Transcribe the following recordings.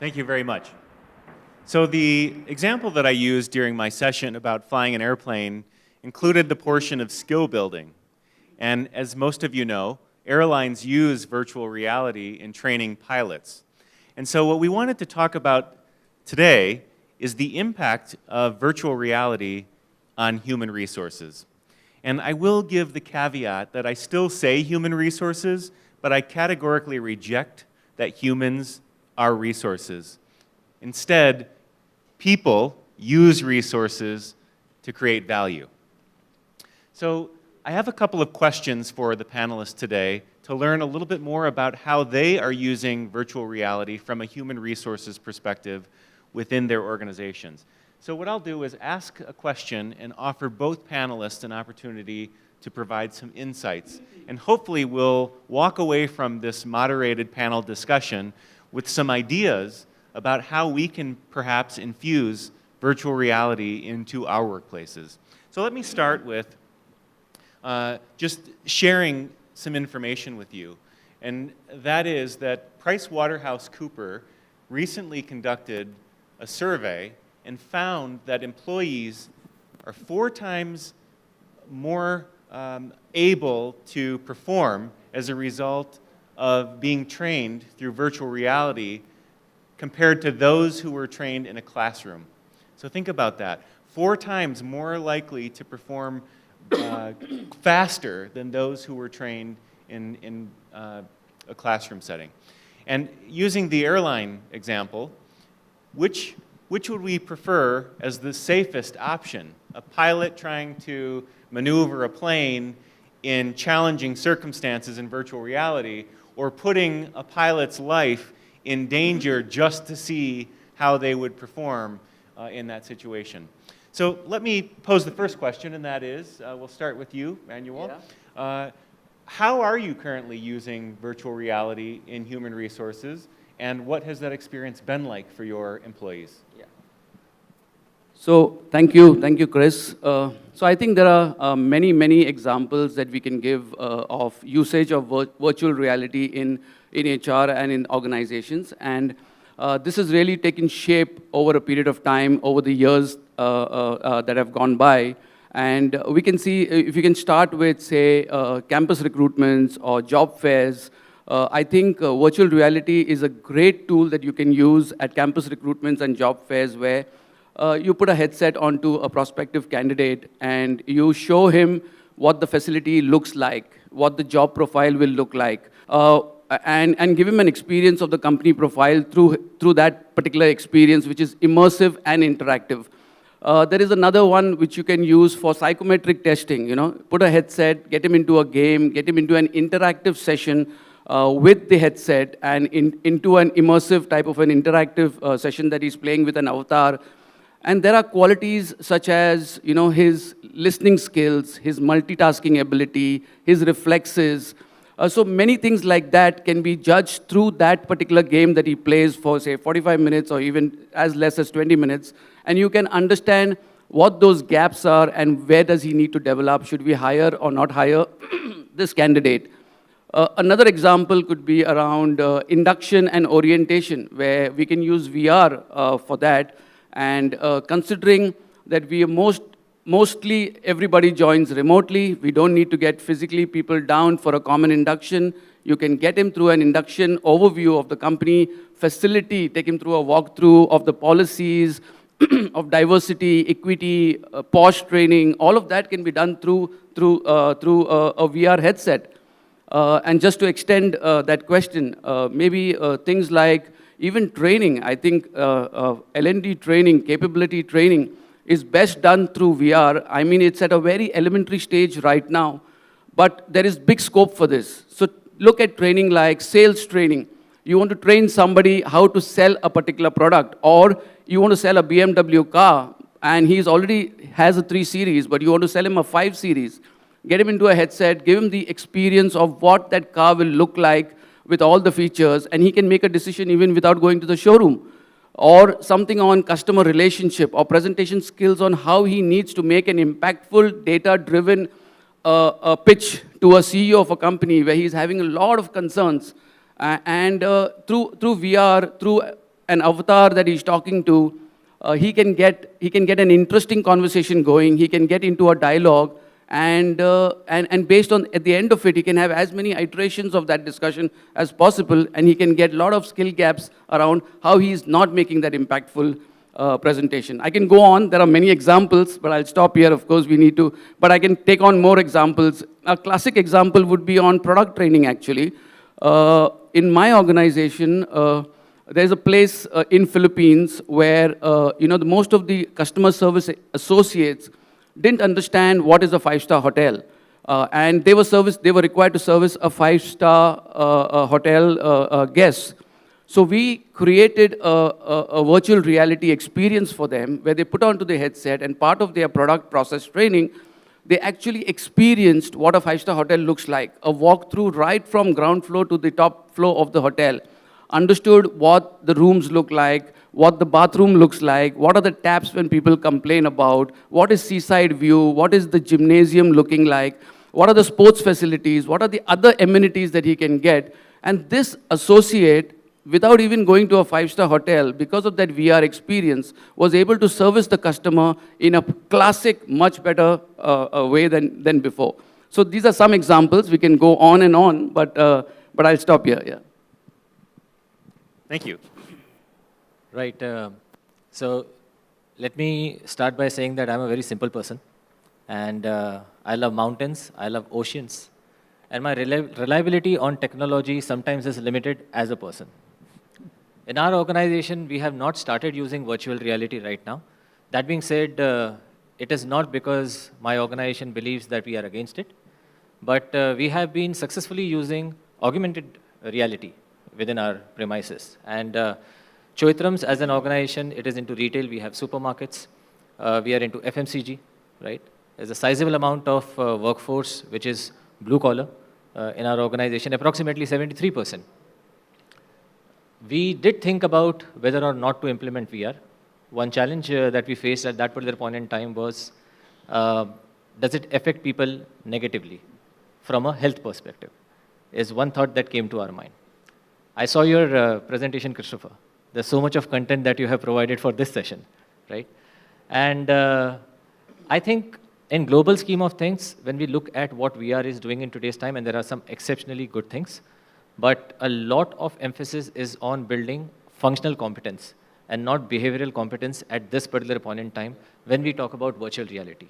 Thank you very much. So the example that I used during my session about flying an airplane included the portion of skill building. And as most of you know, airlines use virtual reality in training pilots. And so what we wanted to talk about today is the impact of virtual reality on human resources. And I will give the caveat that I still say human resources, but I categorically reject that humans are resources. Instead, people use resources to create value. So I have a couple of questions for the panelists today to learn a little bit more about how they are using virtual reality from a human resources perspective within their organizations. So what I'll do is ask a question and offer both panelists an opportunity to provide some insights. And hopefully we'll walk away from this moderated panel discussion with some ideas about how we can perhaps infuse virtual reality into our workplaces. So let me start with just sharing some information with you. And that is that PricewaterhouseCoopers recently conducted a survey and found that employees are 4 times more able to perform as a result of being trained through virtual reality compared to those who were trained in a classroom. So think about that. 4 times more likely to perform faster than those who were trained in a classroom setting. And using the airline example, which would we prefer as the safest option? A pilot trying to maneuver a plane in challenging circumstances in virtual reality, or putting a pilot's life in danger just to see how they would perform in that situation? So let me pose the first question, and that is, we'll start with you, Manuel. Yeah. How are you currently using virtual reality in human resources, and what has that experience been like for your employees? Yeah. So thank you, Chris. So I think there are many examples that we can give of usage of virtual reality in HR and in organizations, and this has really taken shape over a period of time, over the years that have gone by. And we can see, if you can start with, say, campus recruitments or job fairs, I think virtual reality is a great tool that you can use at campus recruitments and job fairs, where you put a headset onto a prospective candidate and you show him what the facility looks like, what the job profile will look like, and give him an experience of the company profile through that particular experience, which is immersive and interactive. There is another one which you can use for psychometric testing. You know, put a headset, get him into a game, get him into an interactive session with the headset, and into an immersive type of an interactive session that he's playing with an avatar. And there are qualities such as, you know, his listening skills, his multitasking ability, his reflexes. So many things like that can be judged through that particular game that he plays for, say, 45 minutes or even as less as 20 minutes. And you can understand what those gaps are and where does he need to develop. Should we hire or not hire this candidate? Another example could be around induction and orientation, where we can use VR for that. And considering that we are mostly everybody joins remotely, we don't need to get physically people down for a common induction. You can get him through an induction overview of the company facility, take him through a walkthrough of the policies, of diversity, equity, POSH training. All of that can be done through a VR headset. And just to extend that question, maybe things like even training. I think L&D training, capability training, is best done through VR. I mean, it's at a very elementary stage right now, but there is big scope for this. So look at training like sales training. You want to train somebody how to sell a particular product, or you want to sell a BMW car, and he's already has a 3 Series, but you want to sell him a 5 Series. Get him into a headset, give him the experience of what that car will look like with all the features, and he can make a decision even without going to the showroom. Or something on customer relationship or presentation skills on how he needs to make an impactful, data-driven pitch to a CEO of a company where he's having a lot of concerns. And through VR, through an avatar that he's talking to, he can get an interesting conversation going. He can get into a dialogue, and based on, at the end of it, he can have as many iterations of that discussion as possible, and he can get a lot of skill gaps around how he's not making that impactful presentation. I can go on. There are many examples, but I'll stop here. Of course, we need to, but I can take on more examples. A classic example would be on product training, actually. In my organization, there's a place in Philippines where most of the customer service associates didn't understand what is a five-star hotel, and they were required to service a five-star hotel guest. So we created a virtual reality experience for them where they put onto the headset, and part of their product process training, they actually experienced what a five-star hotel looks like, a walkthrough right from ground floor to the top floor of the hotel, understood what the rooms look like, what the bathroom looks like, what are the taps when people complain about, what is seaside view, what is the gymnasium looking like, what are the sports facilities, what are the other amenities that he can get. And this associate, without even going to a five-star hotel, because of that VR experience, was able to service the customer in a classic, much better way than before. So these are some examples. We can go on, but I'll stop here, yeah. Thank you. Right. So let me start by saying that I'm a very simple person. And I love mountains, I love oceans. And my reliability on technology sometimes is limited as a person. In our organization, we have not started using virtual reality right now. That being said, it is not because my organization believes that we are against it, but we have been successfully using augmented reality within our premises. And Choitrams, as an organization, it is into retail. We have supermarkets. We are into FMCG, right? There's a sizable amount of workforce which is blue collar in our organization, approximately 73%. We did think about whether or not to implement VR. One challenge that we faced at that particular point in time was, does it affect people negatively from a health perspective, is one thought that came to our mind. I saw your presentation, Christopher. There's so much of content that you have provided for this session, right? And I think in global scheme of things, when we look at what VR is doing in today's time, and there are some exceptionally good things, but a lot of emphasis is on building functional competence and not behavioral competence at this particular point in time when we talk about virtual reality.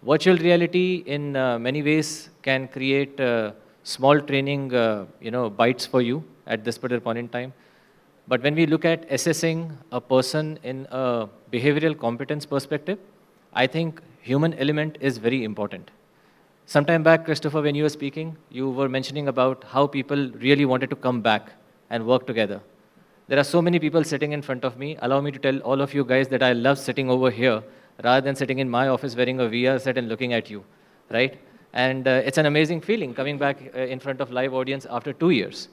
Virtual reality in many ways can create small training bites for you at this particular point in time. But when we look at assessing a person in a behavioral competence perspective, I think human element is very important. Sometime back, Christopher, when you were speaking, you were mentioning about how people really wanted to come back and work together. There are so many people sitting in front of me. Allow me to tell all of you guys that I love sitting over here rather than sitting in my office wearing a VR set and looking at you, right? And it's an amazing feeling coming back in front of live audience after 2 years.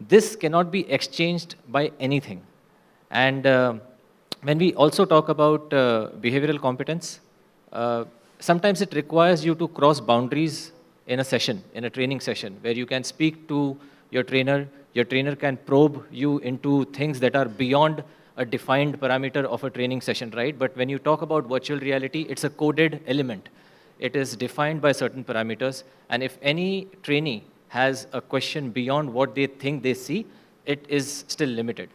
This cannot be exchanged by anything. And when we also talk about behavioral competence, sometimes it requires you to cross boundaries in a session, in a training session, where you can speak to your trainer can probe you into things that are beyond a defined parameter of a training session, right? But when you talk about virtual reality, it's a coded element. It is defined by certain parameters, and if any trainee has a question beyond what they think they see, it is still limited.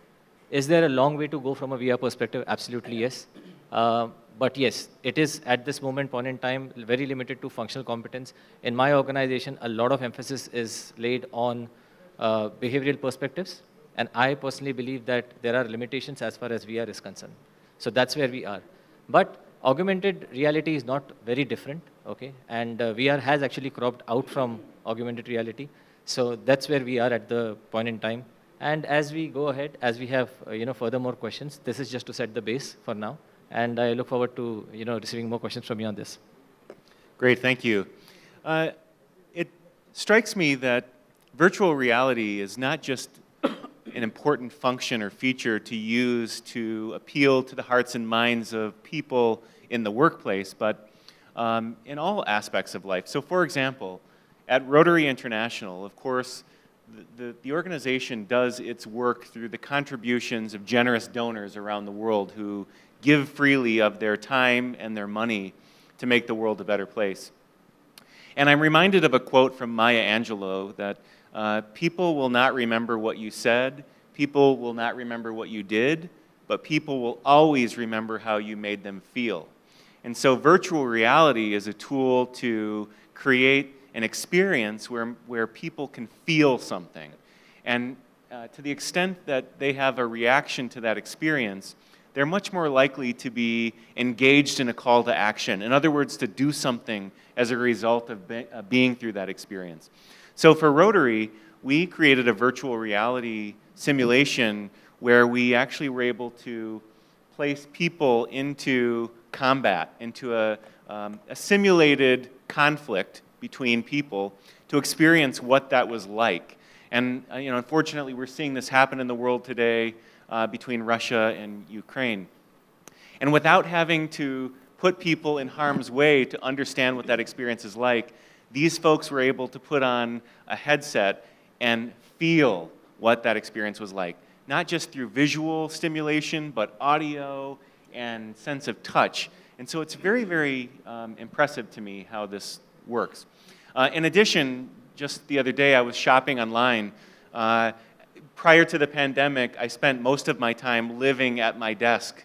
Is there a long way to go from a VR perspective? Absolutely, yes. But yes, it is at this point in time very limited to functional competence. In my organization, a lot of emphasis is laid on behavioral perspectives, and I personally believe that there are limitations as far as VR is concerned. So that's where we are. But augmented reality is not very different, okay? And VR has actually cropped out from augmented reality. So that's where we are at the point in time. And as we go ahead, as we have further more questions, this is just to set the base for now. And I look forward to receiving more questions from you on this. Great, thank you. It strikes me that virtual reality is not just an important function or feature to use to appeal to the hearts and minds of people in the workplace, but in all aspects of life. So for example, at Rotary International, of course, the organization does its work through the contributions of generous donors around the world who give freely of their time and their money to make the world a better place. And I'm reminded of a quote from Maya Angelou that people will not remember what you said, people will not remember what you did, but people will always remember how you made them feel. And so virtual reality is a tool to create an experience where people can feel something. And to the extent that they have a reaction to that experience, they're much more likely to be engaged in a call to action. In other words, to do something as a result of being through that experience. So for Rotary, we created a virtual reality simulation where we actually were able to place people into combat, into a simulated conflict between people to experience what that was like. And unfortunately, we're seeing this happen in the world today between Russia and Ukraine. And without having to put people in harm's way to understand what that experience is like, these folks were able to put on a headset and feel what that experience was like. Not just through visual stimulation, but audio and sense of touch. And so it's very, very impressive to me how this works. In addition, just the other day I was shopping online. Prior to the pandemic, I spent most of my time living at my desk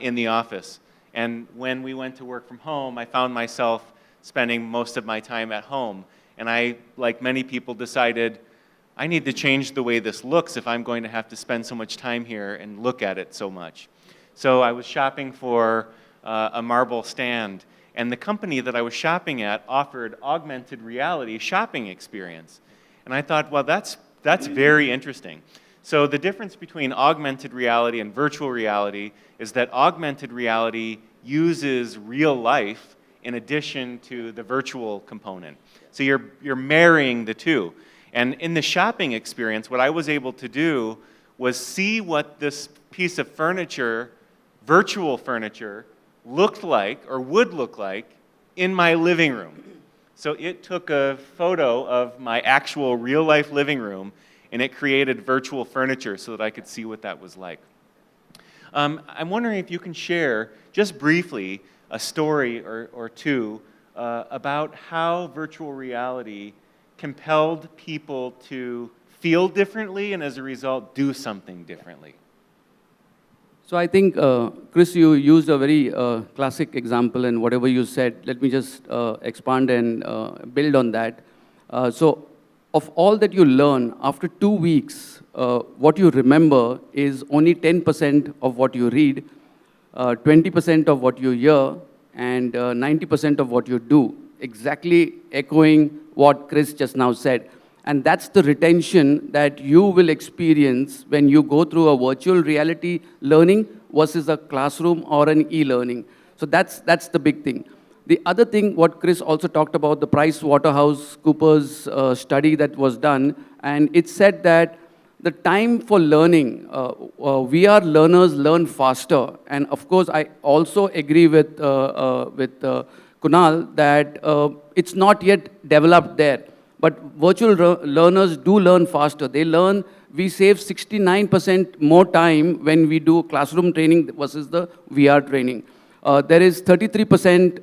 in the office. And when we went to work from home, I found myself spending most of my time at home. And I, like many people, decided I need to change the way this looks if I'm going to have to spend so much time here and look at it so much. So I was shopping for a marble stand, and the company that I was shopping at offered augmented reality shopping experience. And I thought, well, that's very interesting. So the difference between augmented reality and virtual reality is that augmented reality uses real life in addition to the virtual component. So you're marrying the two. And in the shopping experience, what I was able to do was see what this piece of furniture, virtual furniture, looked like or would look like in my living room. So it took a photo of my actual real-life living room, and it created virtual furniture so that I could see what that was like. I'm wondering if you can share, just briefly, a story or two about how virtual reality compelled people to feel differently and, as a result, do something differently. So I think, Chris, you used a very classic example, and whatever you said, let me just expand and build on that. So of all that you learn, after 2 weeks, what you remember is only 10% of what you read, 20% of what you hear, and 90% of what you do, exactly echoing what Chris just now said. And that's the retention that you will experience when you go through a virtual reality learning versus a classroom or an e-learning. So that's the big thing. The other thing, what Chris also talked about, the PricewaterhouseCoopers study that was done, and it said that the time for learning, VR learners learn faster. And of course, I also agree with Kunal that it's not yet developed there. But virtual learners do learn faster. They learn, we save 69% more time when we do classroom training versus the VR training. There is 33%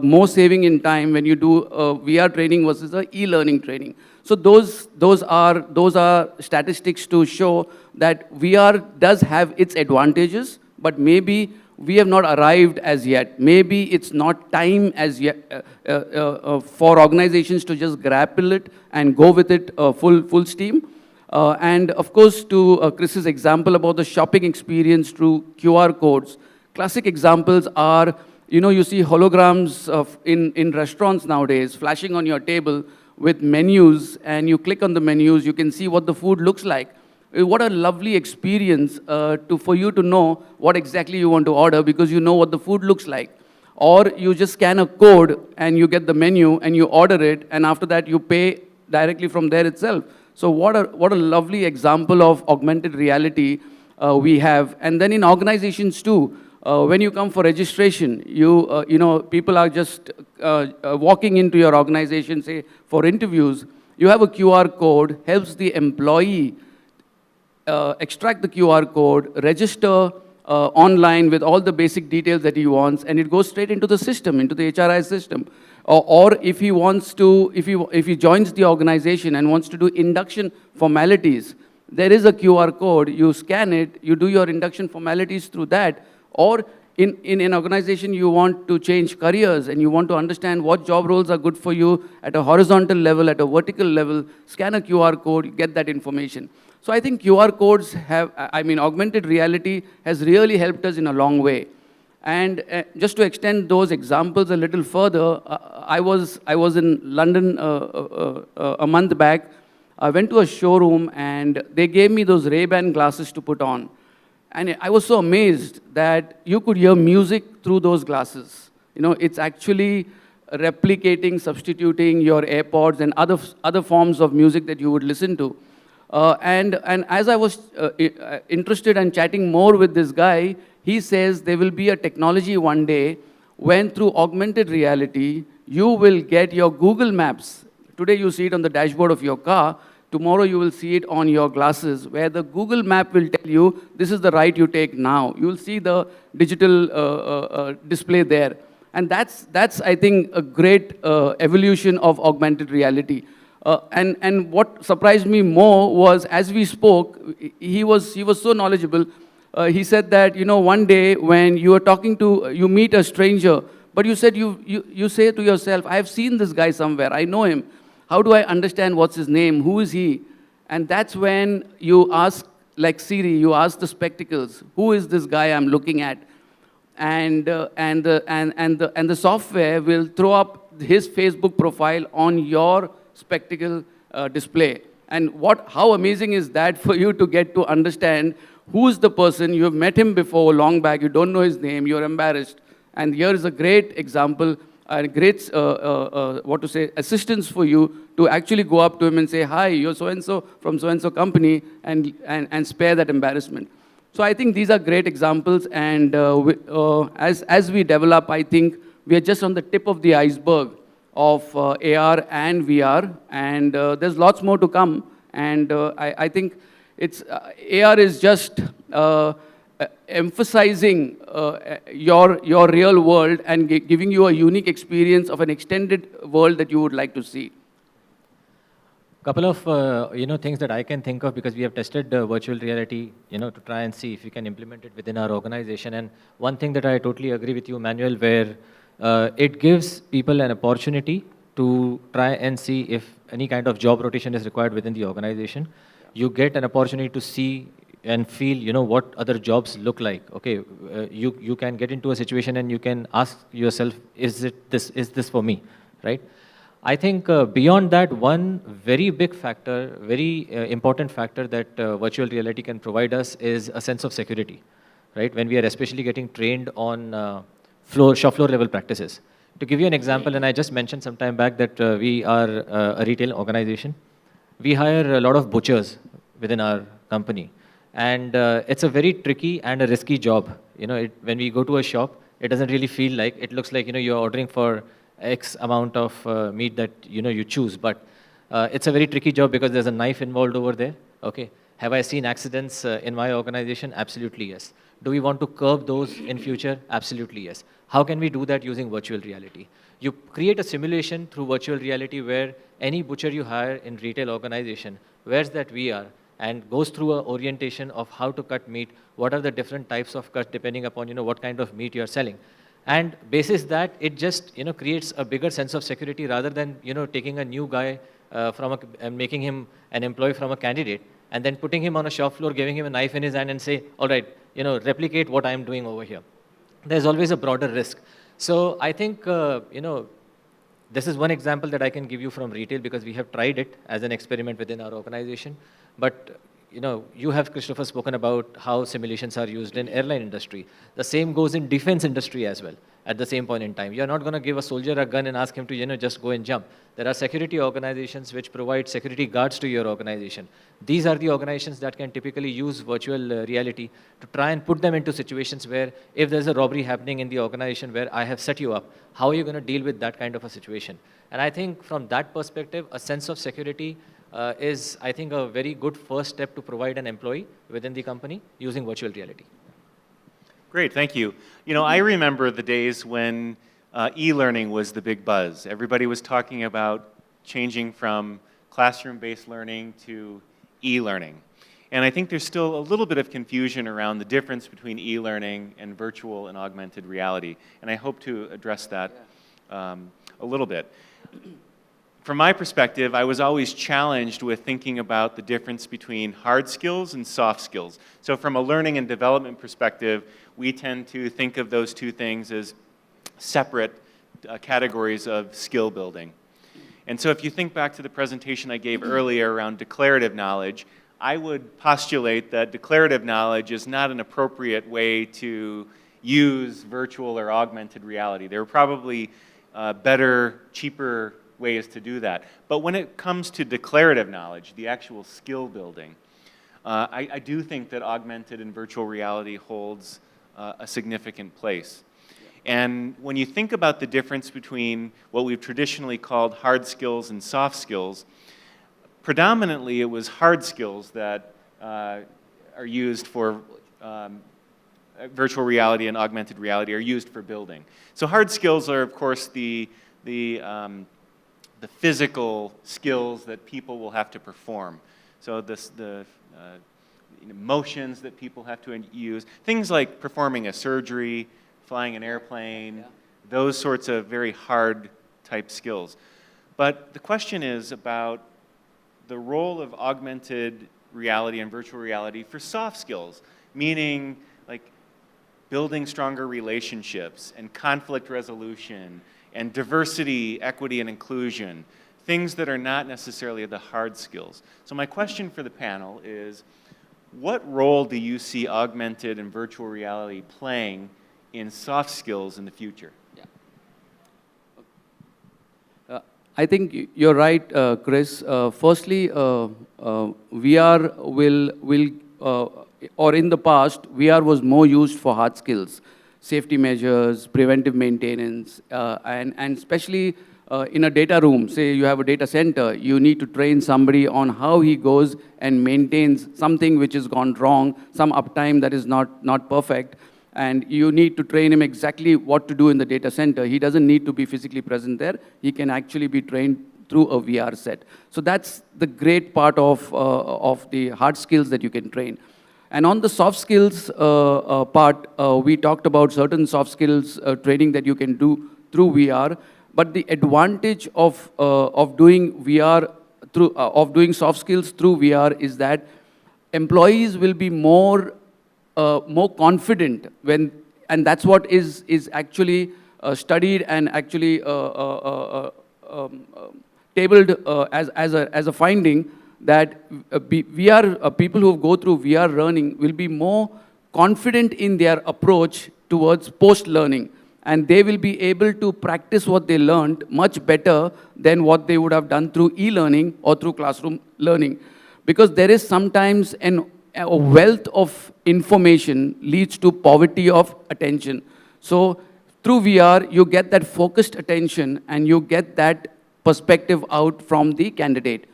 more saving in time when you do VR training versus the e-learning training. So those are statistics to show that VR does have its advantages, but maybe we have not arrived as yet. Maybe it's not time as yet for organizations to just grapple it and go with it full steam. And of course, to Chris's example about the shopping experience through QR codes, classic examples are, you see holograms in restaurants nowadays flashing on your table with menus, and you click on the menus, you can see what the food looks like. What a lovely experience for you to know what exactly you want to order because you know what the food looks like. Or you just scan a code and you get the menu and you order it, and after that you pay directly from there itself. So what a lovely example of augmented reality we have. And then in organizations too, when you come for registration, people are just walking into your organization, say, for interviews, You have a QR code, helps the employee extract the QR code, register online with all the basic details that he wants, and it goes straight into the system, into the HRI system. Or if he wants to, if he joins the organization and wants to do induction formalities, there is a QR code, you scan it, you do your induction formalities through that. Or in an organization, you want to change careers and you want to understand what job roles are good for you at a horizontal level, at a vertical level, scan a QR code, you get that information. So I think QR codes have, augmented reality has really helped us in a long way. And just to extend those examples a little further, I was in London a month back. I went to a showroom and they gave me those Ray-Ban glasses to put on. And I was so amazed that you could hear music through those glasses. You know, it's actually replicating, substituting your AirPods and other forms of music that you would listen to. And as I was interested and chatting more with this guy, he says there will be a technology one day when through augmented reality, you will get your Google Maps. Today you see it on the dashboard of your car. Tomorrow you will see it on your glasses, where the Google map will tell you, this is the right you take now. You will see the digital display there. And that's, I think, a great evolution of augmented reality. And what surprised me more was, as we spoke, he was so knowledgeable. He said that, you know, one day when you are talking to, you meet a stranger, but you said, you say to yourself, I have seen this guy somewhere, I know him. How do I understand what's his name? Who is he? And that's when you ask, like Siri, you ask the spectacles, who is this guy I'm looking at? And the software will throw up his Facebook profile on your spectacle display. And how amazing is that for you to get to understand who is the person, you have met him before long back, you don't know his name, you're embarrassed. And here is a great example, a great, assistance for you to actually go up to him and say, hi, you're so-and-so from so-and-so company, and spare that embarrassment. So I think these are great examples, and as we develop, I think we are just on the tip of the iceberg of AR and VR, and there's lots more to come. And I think AR is just emphasizing your real world and giving you a unique experience of an extended world that you would like to see. Couple of things that I can think of, because we have tested virtual reality, to try and see if we can implement it within our organization. And one thing that I totally agree with you, Manuel, where it gives people an opportunity to try and see if any kind of job rotation is required within the organization. You get an opportunity to see and feel, what other jobs look like. Okay, you can get into a situation and you can ask yourself, is this for me, right? I think beyond that, one very big factor, very important factor that virtual reality can provide us is a sense of security, right? When we are especially getting trained on shop floor level practices. To give you an example, and I just mentioned some time back that we are a retail organization. We hire a lot of butchers within our company. And it's a very tricky and a risky job. When we go to a shop, it doesn't really feel like, it looks like, you're ordering for X amount of meat that, you choose. But it's a very tricky job because there's a knife involved over there. Okay. Have I seen accidents in my organization? Absolutely yes. Do we want to curb those in future? Absolutely yes. How can we do that using virtual reality? You create a simulation through virtual reality where any butcher you hire in retail organization wears that VR and goes through an orientation of how to cut meat, what are the different types of cuts depending upon what kind of meat you're selling. And basis that, it just creates a bigger sense of security rather than taking a new guy and making him an employee from a candidate and then putting him on a shop floor, giving him a knife in his hand and say, all right, replicate what I'm doing over here. There's always a broader risk. So I think, this is one example that I can give you from retail because we have tried it as an experiment within our organization. But you have, Christopher, spoken about how simulations are used in airline industry. The same goes in defense industry as well. at the same point in time. You're not going to give a soldier a gun and ask him to, just go and jump. There are security organizations which provide security guards to your organization. These are the organizations that can typically use virtual reality to try and put them into situations where if there's a robbery happening in the organization where I have set you up, how are you going to deal with that kind of a situation? And I think from that perspective, a sense of security is, I think, a very good first step to provide an employee within the company using virtual reality. Great, thank you. I remember the days when e-learning was the big buzz. Everybody was talking about changing from classroom-based learning to e-learning. And I think there's still a little bit of confusion around the difference between e-learning and virtual and augmented reality. And I hope to address that a little bit. From my perspective, I was always challenged with thinking about the difference between hard skills and soft skills. So from a learning and development perspective, we tend to think of those two things as separate categories of skill building. And so if you think back to the presentation I gave earlier around declarative knowledge, I would postulate that declarative knowledge is not an appropriate way to use virtual or augmented reality. There are probably better, cheaper ways to do that. But when it comes to declarative knowledge, the actual skill building, I do think that augmented and virtual reality holds a significant place. And when you think about the difference between what we've traditionally called hard skills and soft skills, predominantly it was hard skills that are used for virtual reality and augmented reality are used for building. So hard skills are, of course, the physical skills that people will have to perform. So the motions that people have to use, things like performing a surgery, flying an airplane, those sorts of very hard type skills. But the question is about the role of augmented reality and virtual reality for soft skills, meaning like building stronger relationships and conflict resolution and diversity, equity, and inclusion, things that are not necessarily the hard skills. So my question for the panel is, what role do you see augmented and virtual reality playing in soft skills in the future? I think you're right, Chris. Firstly, VR or in the past, VR was more used for hard skills, safety measures, preventive maintenance, and especially in a data room, say you have a data center, you need to train somebody on how he goes and maintains something which has gone wrong, some uptime that is not perfect, and you need to train him exactly what to do in the data center. He doesn't need to be physically present there. He can actually be trained through a VR set. So that's the great part of the hard skills that you can train. And on the soft skills part, we talked about certain soft skills training that you can do through VR. But the advantage of doing VR of doing soft skills through VR is that employees will be more confident and that's what is actually studied and actually tabled as a finding, that people who go through VR learning will be more confident in their approach towards post-learning. And they will be able to practice what they learned much better than what they would have done through e-learning or through classroom learning. Because there is sometimes a wealth of information leads to poverty of attention. So through VR, you get that focused attention and you get that perspective out from the candidate.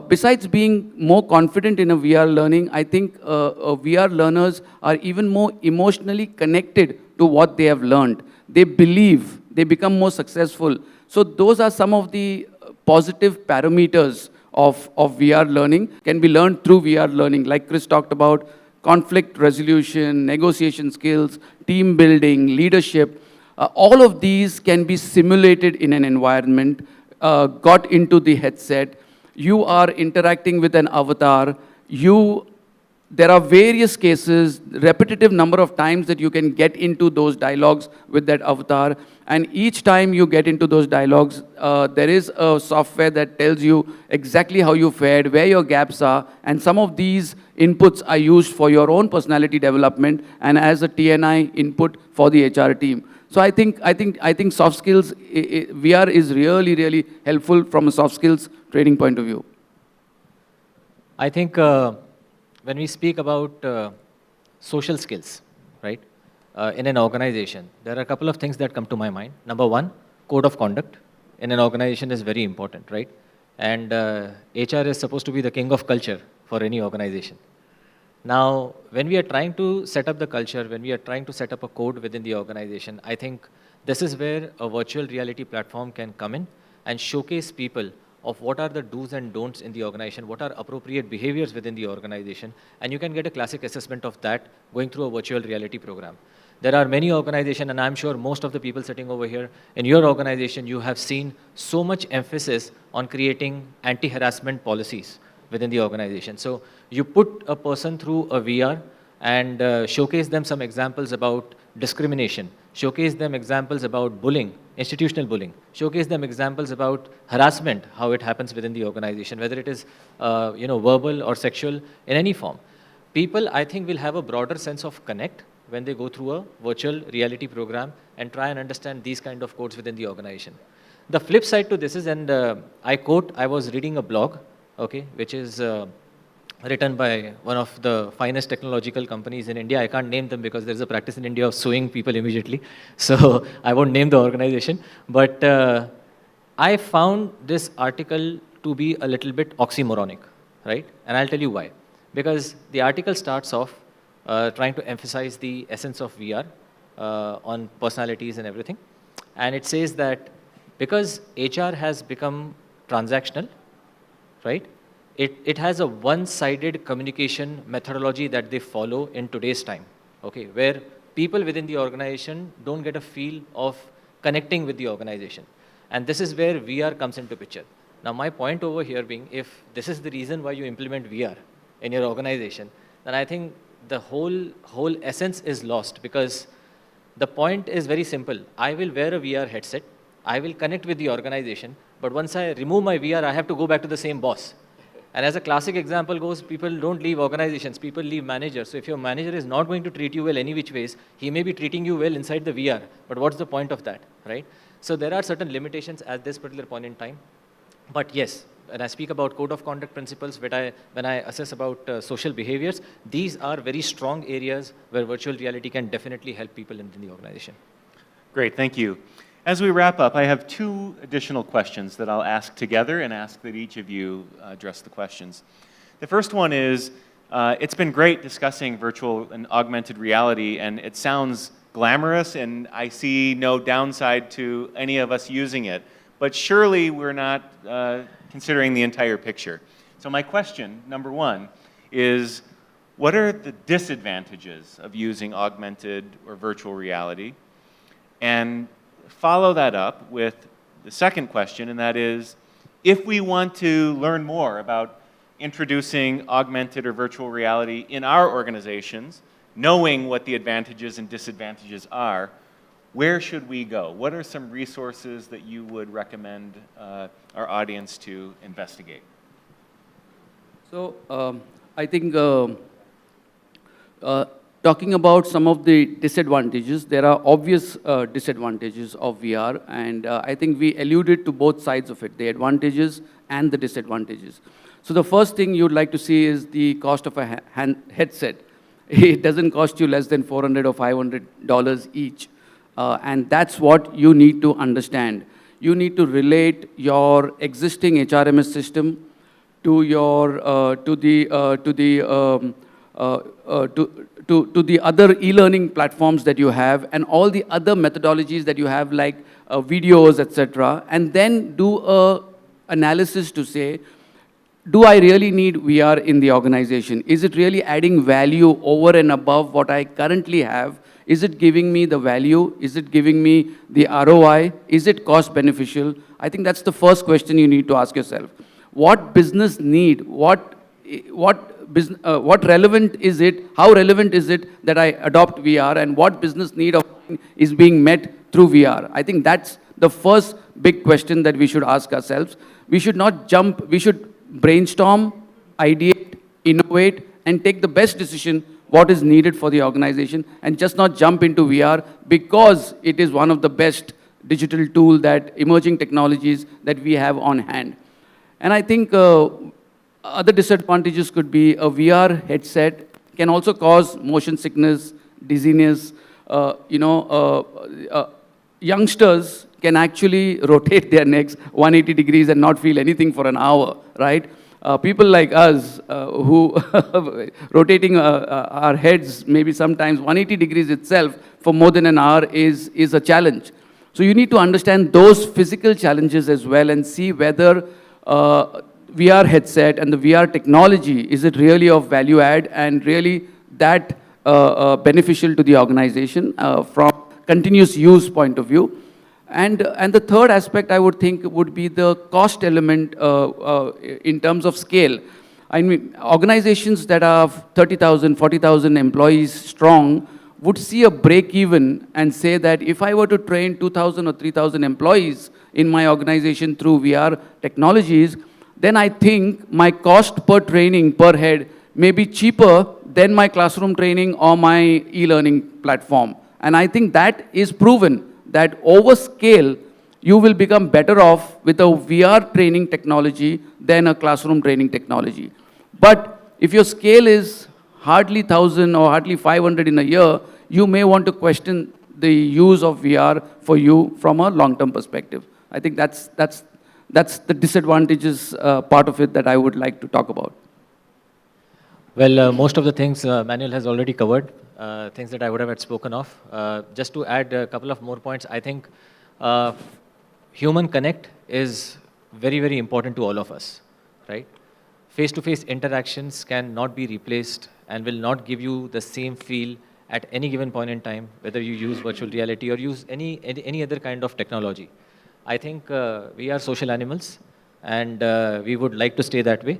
Besides being more confident in a VR learning, I think VR learners are even more emotionally connected to what they have learned. They believe, they become more successful. So those are some of the positive parameters of VR learning, can be learned through VR learning. Like Chris talked about, conflict resolution, negotiation skills, team building, leadership. All of these can be simulated in an environment, got into the headset. You are interacting with an avatar. You there are various cases, repetitive number of times that you can get into those dialogues with that avatar. And each time you get into those dialogues, there is a software that tells you exactly how you fared, where your gaps are, and some of these inputs are used for your own personality development and as a TNI input for the HR team. So I think soft skills, VR is really, really helpful from a soft skills training point of view. I think when we speak about social skills, right, in an organization, there are a couple of things that come to my mind. Number one, code of conduct in an organization is very important, right? And HR is supposed to be the king of culture for any organization. Now, when we are trying to set up the culture, when we are trying to set up a code within the organization, I think this is where a virtual reality platform can come in and showcase people of what are the do's and don'ts in the organization, what are appropriate behaviors within the organization, and you can get a classic assessment of that going through a virtual reality program. There are many organizations, and I'm sure most of the people sitting over here, in your organization, you have seen so much emphasis on creating anti-harassment policies within the organization. So you put a person through a VR and showcase them some examples about discrimination, showcase them examples about bullying, institutional bullying, showcase them examples about harassment, how it happens within the organization, whether it is verbal or sexual in any form. People, I think, will have a broader sense of connect when they go through a virtual reality program and try and understand these kind of codes within the organization. The flip side to this is, and I quote, I was reading a blog, okay, which is written by one of the finest technological companies in India. I can't name them because there's a practice in India of suing people immediately. So I won't name the organization. But I found this article to be a little bit oxymoronic, right? And I'll tell you why. Because the article starts off trying to emphasize the essence of VR on personalities and everything. And it says that because HR has become transactional, right? It has a one-sided communication methodology that they follow in today's time, okay, where people within the organization don't get a feel of connecting with the organization. And this is where VR comes into picture. Now, my point over here being, if this is the reason why you implement VR in your organization, then I think the whole essence is lost, because the point is very simple. I will wear a VR headset, I will connect with the organization, but once I remove my VR, I have to go back to the same boss. And as a classic example goes, people don't leave organizations, people leave managers. So if your manager is not going to treat you well any which ways, he may be treating you well inside the VR, but what's the point of that, right? So there are certain limitations at this particular point in time. But yes, when I speak about code of conduct principles, when I assess about social behaviors, these are very strong areas where virtual reality can definitely help people in the organization. Great, thank you. As we wrap up, I have two additional questions that I'll ask together and ask that each of you address the questions. The first one is, it's been great discussing virtual and augmented reality, and it sounds glamorous, and I see no downside to any of us using it. But surely we're not considering the entire picture. So my question, number one, is what are the disadvantages of using augmented or virtual reality? And follow that up with the second question, and that is, if we want to learn more about introducing augmented or virtual reality in our organizations, knowing what the advantages and disadvantages are, where should we go? What are some resources that you would recommend our audience to investigate? So I think talking about some of the disadvantages, there are obvious disadvantages of VR, and I think we alluded to both sides of it, the advantages and the disadvantages. So the first thing you'd like to see is the cost of a headset. It doesn't cost you less than $400 or $500 each, and that's what you need to understand. You need to relate your existing HRMS system to your to the other e-learning platforms that you have and all the other methodologies that you have, like videos, etc., and then do a analysis to say, do I really need VR in the organization? Is it really adding value over and above what I currently have? Is it giving me the value? Is it giving me the ROI? Is it cost beneficial? I think that's the first question you need to ask yourself. What business need, what what relevant is it, how relevant is it that I adopt VR, and what business need of mine is being met through VR? I think that's the first big question that we should ask ourselves. We should not jump, we should brainstorm, ideate, innovate, and take the best decision what is needed for the organization, and just not jump into VR because it is one of the best digital tool that emerging technologies that we have on hand. And I think other disadvantages could be a VR headset can also cause motion sickness, dizziness. Youngsters can actually rotate their necks 180 degrees and not feel anything for an hour, right? People like us who rotating our heads maybe sometimes 180 degrees itself for more than an hour is a challenge. So you need to understand those physical challenges as well and see whether VR headset and the VR technology, is it really of value add and really that beneficial to the organization from continuous use point of view. And the third aspect I would think would be the cost element in terms of scale. I mean, organizations that are 30,000, 40,000 employees strong would see a break even and say that if I were to train 2,000 or 3,000 employees in my organization through VR technologies, then I think my cost per training per head may be cheaper than my classroom training or my e-learning platform. And I think that is proven that over scale, you will become better off with a VR training technology than a classroom training technology. But if your scale is hardly 1,000 or hardly 500 in a year, you may want to question the use of VR for you from a long-term perspective. I think that's the disadvantages part of it that I would like to talk about. Well, most of the things Manuel has already covered, things that I would have had spoken of. Just to add a couple of more points, I think human connect is very, very important to all of us, right? Face-to-face interactions cannot be replaced and will not give you the same feel at any given point in time, whether you use virtual reality or use any other kind of technology. I think we are social animals, and we would like to stay that way.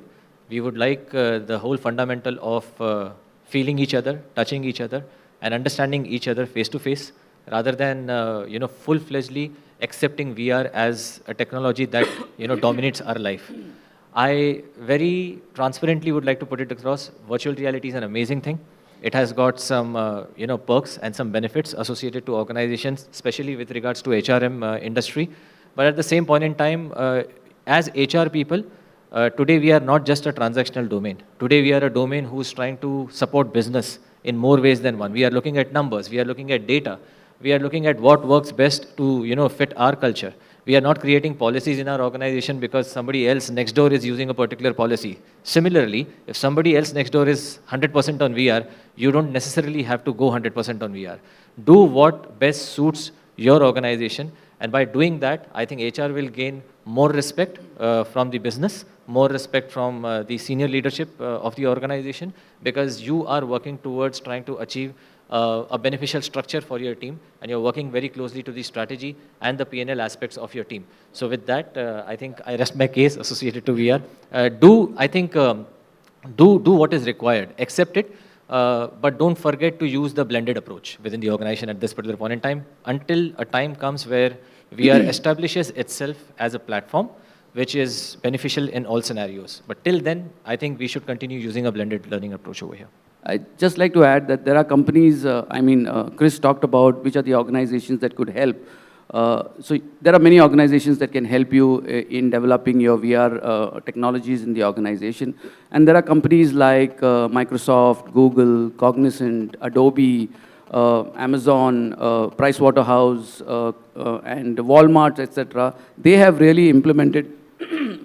We would like the whole fundamental of feeling each other, touching each other, and understanding each other face to face, rather than full-fledgedly accepting VR as a technology that dominates our life. I very transparently would like to put it across: virtual reality is an amazing thing. It has got some perks and some benefits associated to organizations, especially with regards to HRM industry. But at the same point in time, as HR people, today we are not just a transactional domain. Today we are a domain who's trying to support business in more ways than one. We are looking at numbers. We are looking at data. We are looking at what works best to fit our culture. We are not creating policies in our organization because somebody else next door is using a particular policy. Similarly, if somebody else next door is 100% on VR, you don't necessarily have to go 100% on VR. Do what best suits your organization, and by doing that, I think HR will gain more respect from the business, more respect from the senior leadership of the organization, because you are working towards trying to achieve a beneficial structure for your team, and you're working very closely to the strategy and the P&L aspects of your team. So with that, I think I rest my case associated to VR. Do what is required, accept it, but don't forget to use the blended approach within the organization at this particular point in time, until a time comes where VR establishes itself as a platform which is beneficial in all scenarios. But till then, I think we should continue using a blended learning approach over here. I'd just like to add that there are companies, Chris talked about which are the organizations that could help. So there are many organizations that can help you in developing your VR technologies in the organization. And there are companies like Microsoft, Google, Cognizant, Adobe, Amazon, Pricewaterhouse, and Walmart, etc. They have really implemented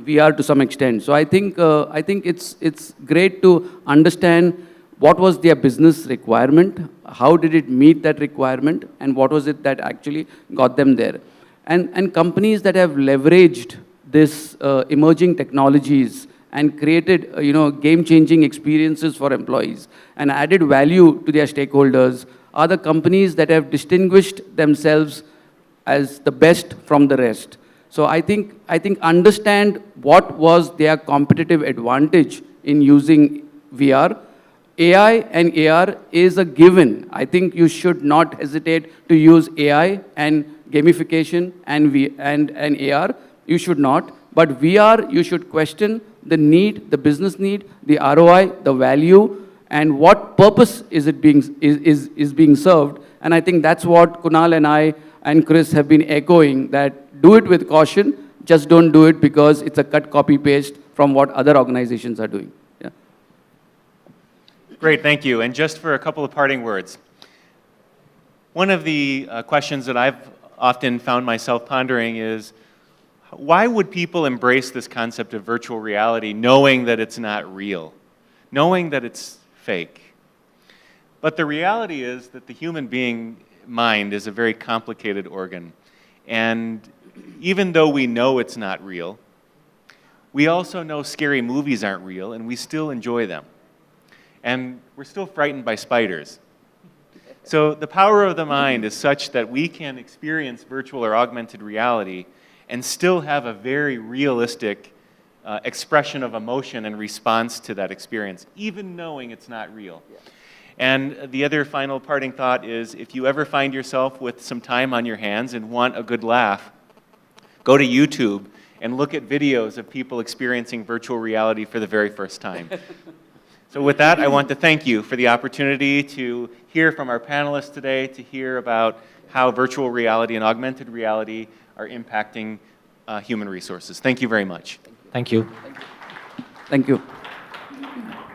VR to some extent. So I think it's great to understand what was their business requirement, how did it meet that requirement, and what was it that actually got them there. And companies that have leveraged this emerging technologies and created game-changing experiences for employees and added value to their stakeholders are the companies that have distinguished themselves as the best from the rest. So I think understand what was their competitive advantage in using VR. AI and AR is a given. I think you should not hesitate to use AI and gamification and AR. You should not. But VR, you should question the need, the business need, the ROI, the value, and what purpose is it is being served. And I think that's what Kunal and I and Chris have been echoing, that do it with caution, just don't do it because it's a cut, copy, paste from what other organizations are doing. Yeah. Great, thank you. And just for a couple of parting words. One of the questions that I've often found myself pondering is, why would people embrace this concept of virtual reality knowing that it's not real, knowing that it's fake? But the reality is that the human being mind is a very complicated organ. And even though we know it's not real, we also know scary movies aren't real, and we still enjoy them. And we're still frightened by spiders. So the power of the mind is such that we can experience virtual or augmented reality and still have a very realistic expression of emotion and response to that experience, even knowing it's not real. Yeah. And the other final parting thought is, if you ever find yourself with some time on your hands and want a good laugh, go to YouTube and look at videos of people experiencing virtual reality for the very first time. So with that, I want to thank you for the opportunity to hear from our panelists today, to hear about how virtual reality and augmented reality are impacting human resources. Thank you very much. Thank you. Thank you.